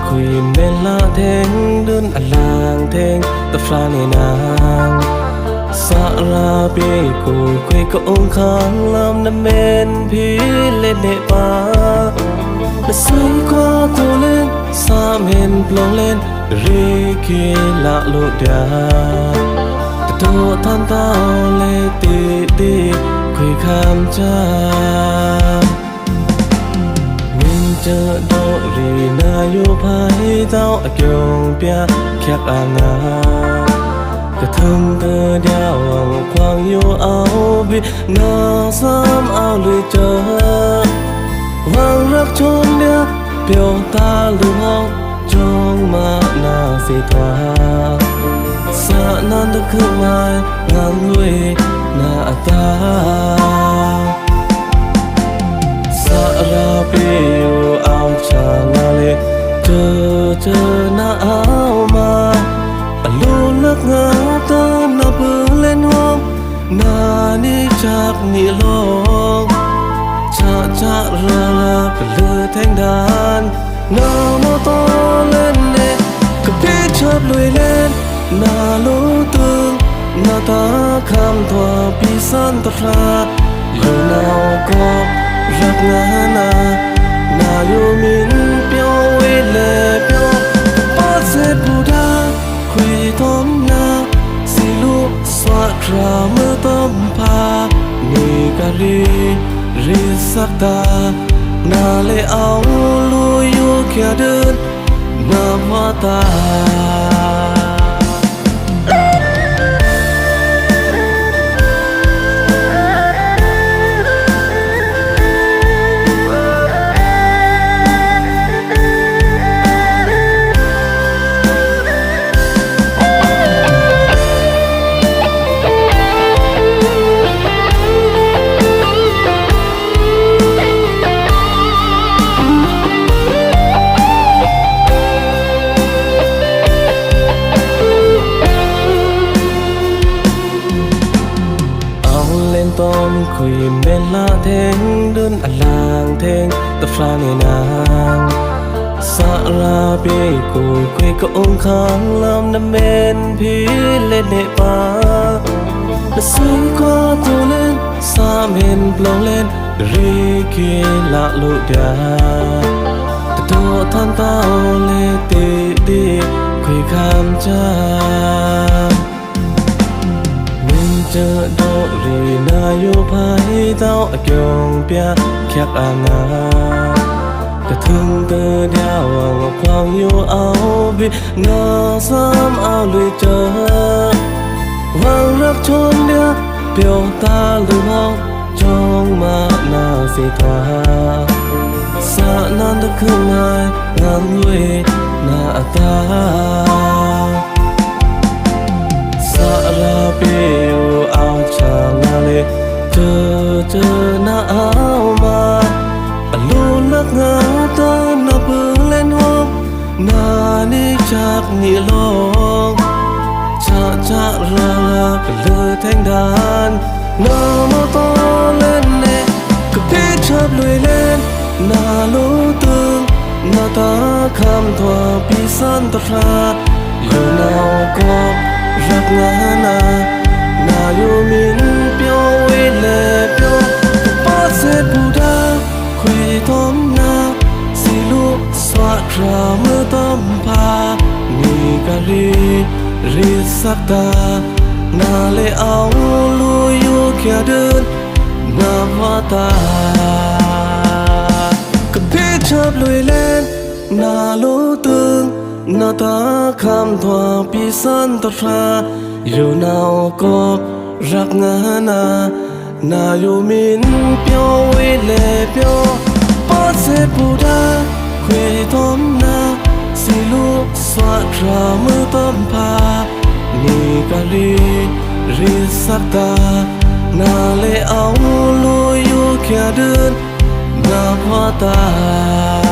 คุยเมลาเทงเดินอลางเทงตะฟลาในนางสาราปีกูคุยก็องค้างลำน้ำเมนพี่เล่นเนปาและซื้อข้อตัวเล่นสามเห็นปลงเล่นรีกีละลุดาแต่ตัวท่านเต้าเลยตีคุยคำจ้าเจอโดรีนาอยู่ภายเจ้าอากงเปียแคบอ่างากระทึงเธอเดียวควางอยู่เอาบินาซ้ำเอาเลยเจอวางรักชมเดียเปียวตาลืมห้องจงมาหน้าสีทวาสะนั้นตะคืนมางานลุยหน้าตาสาราปีอยู่เอาชาลาเลเจอหน้าเอามาลูเลิกงาตาหน้าเบื่อเล่นห้องหน้านี้จากนี่โลกจะระก็เลยแทงดานหน้าโมโตเล่นเน่ก็พี่ชอบลุยเล่นหน้าลูตึงหน้าตาคำตัวพี่สันตราอยู่หน้าก็รักงานาอยู่มินเปียวเวเลเปียวป้าเสพบูดาคุยต้มนาสิลูกสวะคราเมื่อต้มพามีกะรีสักตานาเลเอาลุยอยู่แค่เดินนาว่าตาต้มคุยเมลาเทงเดินอลางเทงตะฟลาในนางสาราปีกูคุยก็องค้างลำน้ำเมนพี่เล่นเนปาและซื้อข้อตัวเล่นสามเห็นปลงเล่นรีกีละลุดาแต่ตัวท่านเต้าเลยตีคุยคำจ้าเจอโดรีนาอยู่ภายเจ้าอากงเปียแคบอ่างากระทึงเธอเดียวควางอยู่เอาบินาซ้ำเอาเลยเจอวางรักชมเดียเปียวตาลืมห้องจงมาหน้าสีทวาสะนั้นตะคืนงานลุยหน้าตาสาราปีอยู่เอาชาลาเลเจอหน้าเอามาลูเลิกงาตาหน้าเบื่อเล่นห้องหน้านี้จากนี่โลกจะระก็เลยแทงดานหน้าโมโตเล่นเน่ก็พี่ชอบลุยเล่นหน้าลูตึงหน้าตาคำตัวพี่สันตราอยู่หน้าก็รักงานาอยู่มินเปียวเวเลเปียวป้าเสพบูดาคุยต้มนาสิลูกสวะคราเมื่อต้มพามีกะรีสักตานาเลเอาลุยอยู่แค่เดินนาว่าตาก็พี่ชอบลุยเล่นนาลูตึงหน้าตาคำตัวพี่สันตราอยู่หน้าก็รักงานาอยู่มินเปียวเวเลเปียวป้าเสพบูดาคุยต้มนาสิลูกสวะคราเมื่อต้มพามีกะรีสักตานาเลเอาลุยอยู่แค่เดินนาว่าตา